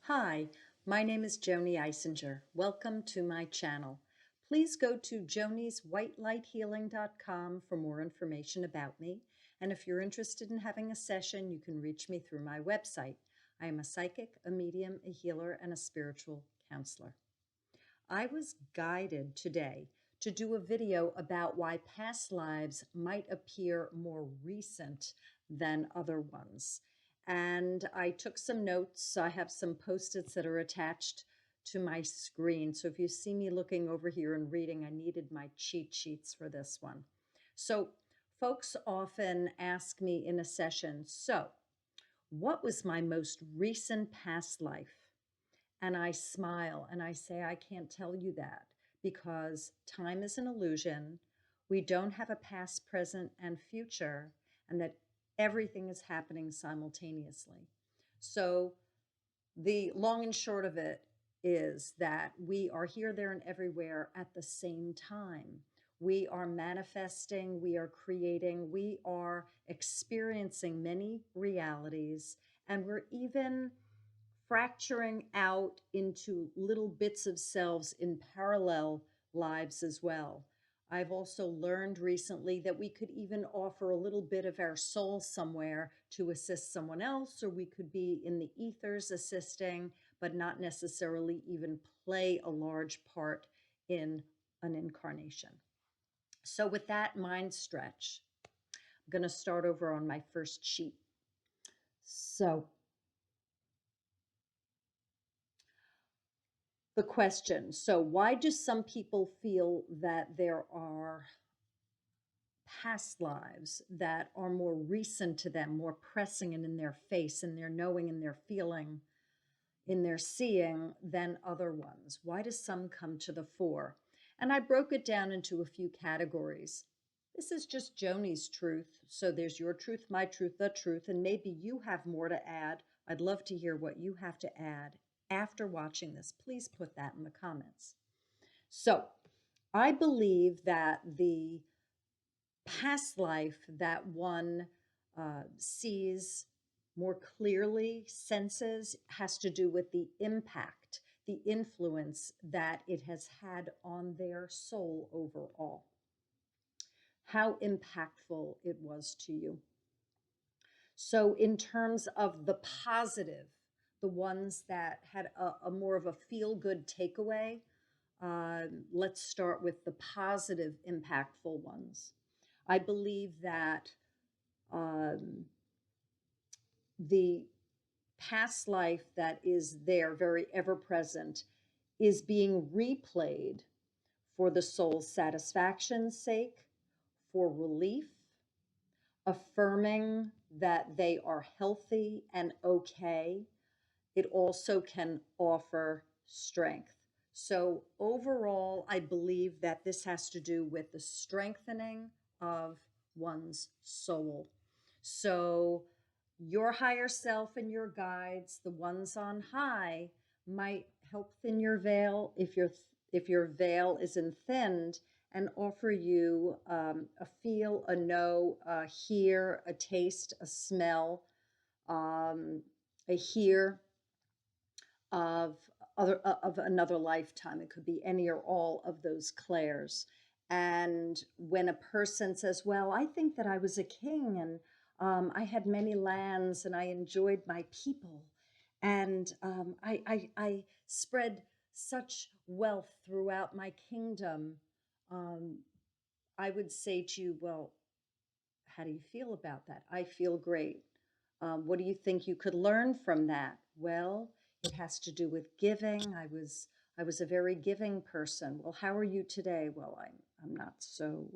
Hi, my name is Joanie Eisinger. Welcome to my channel. Please go to jonieswhitelighthealing.com for more information about me. And if you're interested in having a session, you can reach me through my website. I am a psychic, a medium, a healer, and a spiritual counselor. I was guided today to do a video about why past lives might appear more recent than other ones. And I took some notes. I have some post-its that are attached to my screen. So if you see me looking over here and reading, I needed my cheat sheets for this one. So folks often ask me in a session, so what was my most recent past life? And I smile and I say, I can't tell you that because time is an illusion. We don't have a past, present, and future, and that everything is happening simultaneously. So the long and short of it is that we are here, there, and everywhere at the same time. We are manifesting, we are creating, we are experiencing many realities, and we're even fracturing out into little bits of selves in parallel lives as well. I've also learned recently that we could even offer a little bit of our soul somewhere to assist someone else, or we could be in the ethers assisting, but not necessarily even play a large part in an incarnation. So with that mind stretch, I'm going to start over on my first sheet. So the question, so why do some people feel that there are past lives that are more recent to them, more pressing and in their face, in their knowing, in their feeling, in their seeing than other ones? Why do some come to the fore? And I broke it down into a few categories. This is just Joanie's truth. So there's your truth, my truth, the truth, and maybe you have more to add. I'd love to hear what you have to add after watching this. Please put that in the comments. So I believe that the past life that one sees more clearly, senses, has to do with the impact, the influence that it has had on their soul overall. How impactful it was to you. So in terms of the positive, the ones that had a more of a feel-good takeaway, let's start with the positive, impactful ones. I believe that the past life that is there, very ever present, is being replayed for the soul's satisfaction's sake, for relief, affirming that they are healthy and okay. It also can offer strength. So overall, I believe that this has to do with the strengthening of one's soul. So your higher self and your guides, the ones on high, might help thin your veil if your veil isn't thinned, and offer you a feel, a know, a hear, a taste, a smell, a hear of another lifetime. It could be any or all of those clairs. And when a person says, well, I think that I was a king and I had many lands and I enjoyed my people and I spread such wealth throughout my kingdom, I would say to you, well, how do you feel about that? I feel great. What do you think you could learn from that? Well, it has to do with giving. I was a very giving person. Well, how are you today? Well, I'm not so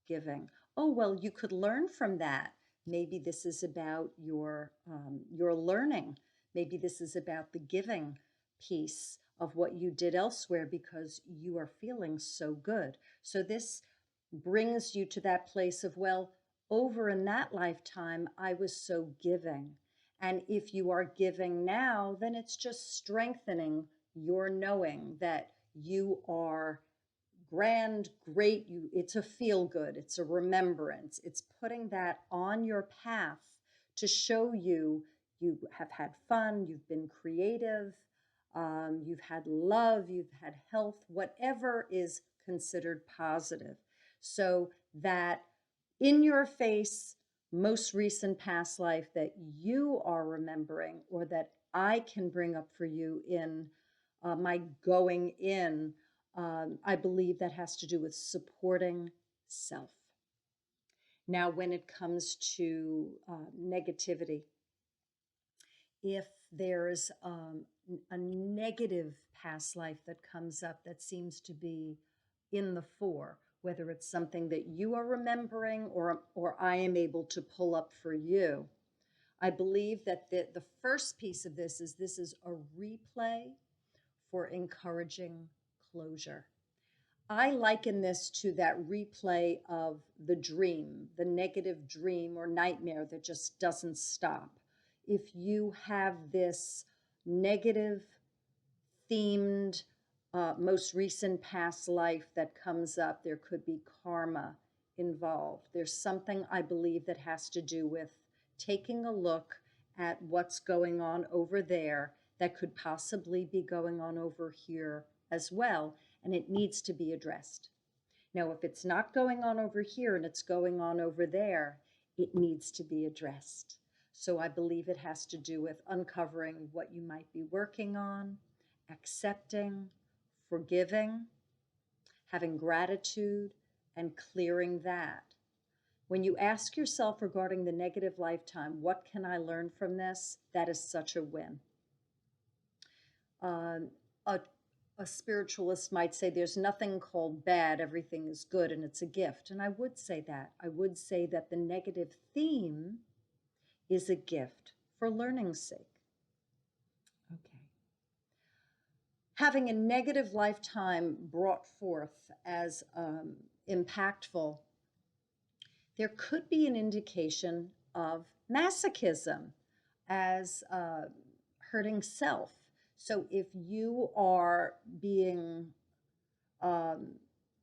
giving. Oh, well, you could learn from that. Maybe this is about your learning. Maybe this is about the giving piece of what you did elsewhere because you are feeling so good. So this brings you to that place of, well, over in that lifetime, I was so giving. And if you are giving now, then it's just strengthening your knowing that you are grand, great. It's a feel good, it's a remembrance. It's putting that on your path to show you You have had fun, you've been creative, you've had love, you've had health, whatever is considered positive. So that in your face, most recent past life that you are remembering or that I can bring up for you in my going in, I believe that has to do with supporting self. Now, when it comes to negativity, if there's a negative past life that comes up that seems to be in the fore, whether it's something that you are remembering or I am able to pull up for you, I believe that the first piece of this is a replay for encouraging closure. I liken this to that replay of the dream, the negative dream or nightmare that just doesn't stop. If you have this negative themed, most recent past life that comes up, there could be karma involved. There's something I believe that has to do with taking a look at what's going on over there that could possibly be going on over here as well, and it needs to be addressed. Now, if it's not going on over here and it's going on over there, it needs to be addressed. So I believe it has to do with uncovering what you might be working on, accepting, forgiving, having gratitude, and clearing that. When you ask yourself regarding the negative lifetime, what can I learn from this? That is such a win. A spiritualist might say there's nothing called bad, everything is good, and it's a gift. And I would say that. I would say that the negative theme is a gift for learning's sake. Okay. Having a negative lifetime brought forth as impactful, there could be an indication of masochism as hurting self. So if you are being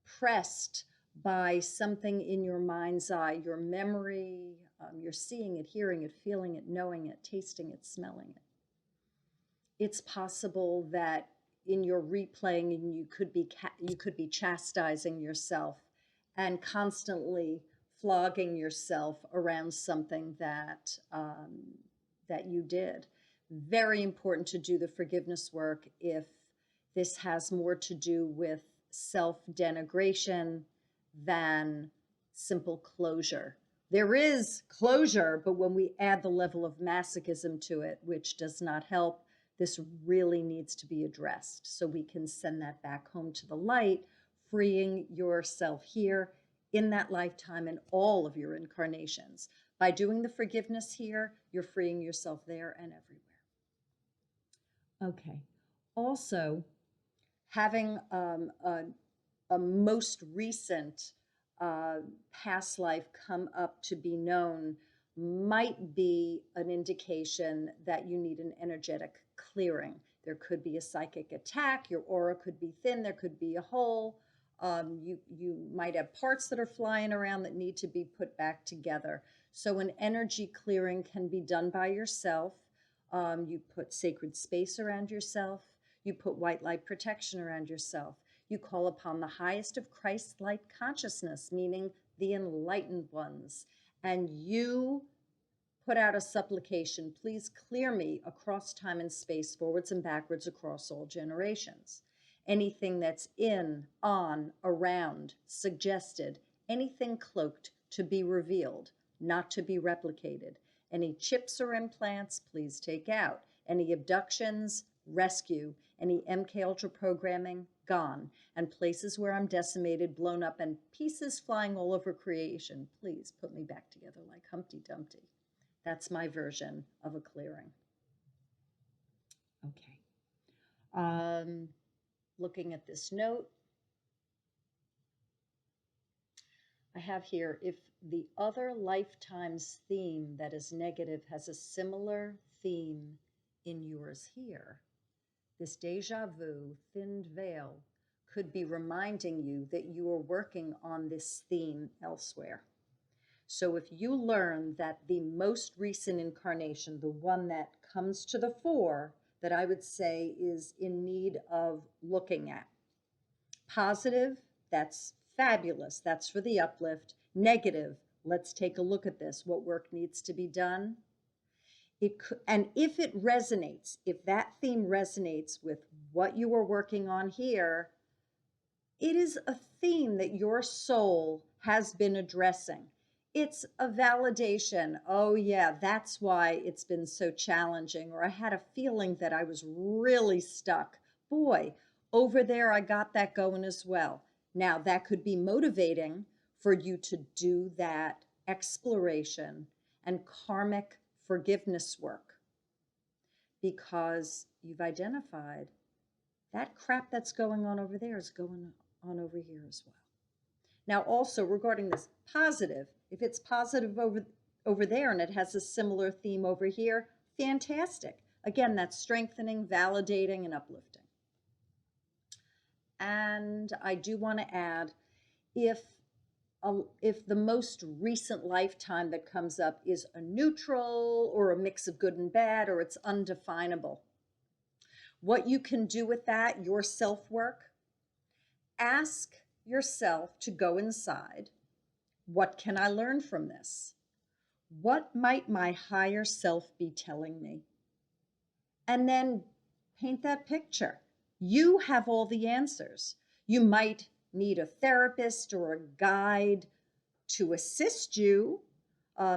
pressed by something in your mind's eye, your memory, you're seeing it, hearing it, feeling it, knowing it, tasting it, smelling it, it's possible that in your replaying you could be chastising yourself and constantly flogging yourself around something that that you did. Very important to do the forgiveness work if this has more to do with self-denigration than simple closure. There is closure, but when we add the level of masochism to it, which does not help, this really needs to be addressed so we can send that back home to the light, freeing yourself here in that lifetime and all of your incarnations. By doing the forgiveness here, you're freeing yourself there and everywhere. Okay. Also, having a most recent past life come up to be known might be an indication that you need an energetic clearing. There could be a psychic attack, your aura could be thin, there could be a hole. You might have parts that are flying around that need to be put back together. So an energy clearing can be done by yourself. You put sacred space around yourself. You put white light protection around yourself. You call upon the highest of Christ light consciousness, meaning the enlightened ones. And you put out a supplication, please clear me across time and space, forwards and backwards across all generations. Anything that's in, on, around, suggested, anything cloaked to be revealed, not to be replicated. Any chips or implants, please take out. Any abductions, rescue. Any MK Ultra programming, gone. And places where I'm decimated, blown up, and pieces flying all over creation, please put me back together like Humpty Dumpty. That's my version of a clearing. Okay. Looking at this note, I have here, if the other lifetime's theme that is negative has a similar theme in yours here, this deja vu, thinned veil, could be reminding you that you are working on this theme elsewhere. So if you learn that the most recent incarnation, the one that comes to the fore, that I would say is in need of looking at. Positive, that's fabulous. That's for the uplift. Negative, let's take a look at this. What work needs to be done? And if it resonates, if that theme resonates with what you are working on here, it is a theme that your soul has been addressing. It's a validation. Oh, yeah, that's why it's been so challenging. Or I had a feeling that I was really stuck. Boy, over there, I got that going as well. Now, that could be motivating for you to do that exploration and karmic forgiveness work, because you've identified that crap that's going on over there is going on over here as well. Now, also regarding this positive, if it's positive over there and it has a similar theme over here, fantastic. Again, that's strengthening, validating, and uplifting. And I do want to add, if the most recent lifetime that comes up is a neutral or a mix of good and bad, or it's undefinable, what you can do with that, your self-work, ask yourself to go inside. What can I learn from this? What might my higher self be telling me? And then paint that picture. You have all the answers. You might need a therapist or a guide to assist you,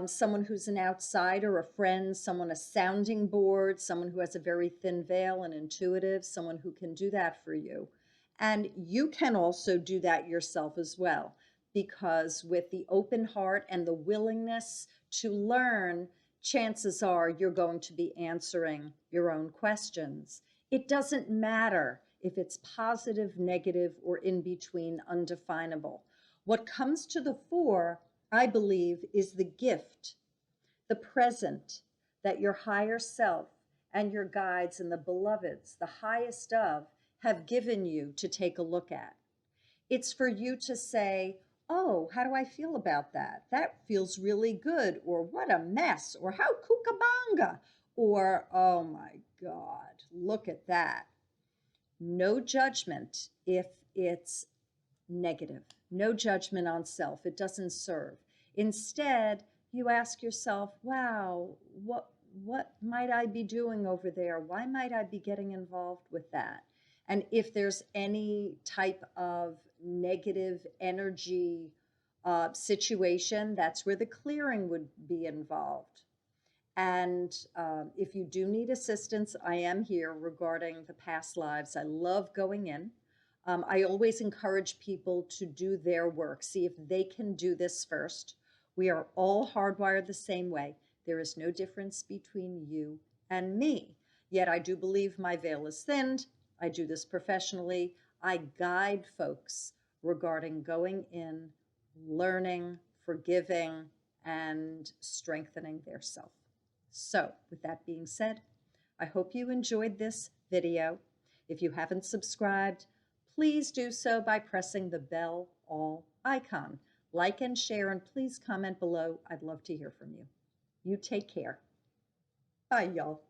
someone who's an outsider, a friend, someone, a sounding board, someone who has a very thin veil, an intuitive, someone who can do that for you. And you can also do that yourself as well, because with the open heart and the willingness to learn, chances are you're going to be answering your own questions. It doesn't matter if it's positive, negative, or in between, undefinable. What comes to the fore, I believe, is the gift, the present that your higher self and your guides and the beloveds, the highest of, have given you to take a look at. It's for you to say, oh, how do I feel about that? That feels really good. Or what a mess. Or how kookaburra. Or, oh my God, look at that. No judgment if it's negative. No judgment on self. It doesn't serve. Instead, you ask yourself, wow, what might I be doing over there? Why might I be getting involved with that? And if there's any type of negative energy situation, that's where the clearing would be involved. And if you do need assistance, I am here regarding the past lives. I love going in. I always encourage people to do their work, see if they can do this first. We are all hardwired the same way. There is no difference between you and me. Yet I do believe my veil is thinned. I do this professionally. I guide folks regarding going in, learning, forgiving, and strengthening their self. So with that being said, I hope you enjoyed this video. If you haven't subscribed, please do so by pressing the bell all icon. Like and share, and please comment below. I'd love to hear from you. You take care. Bye, y'all.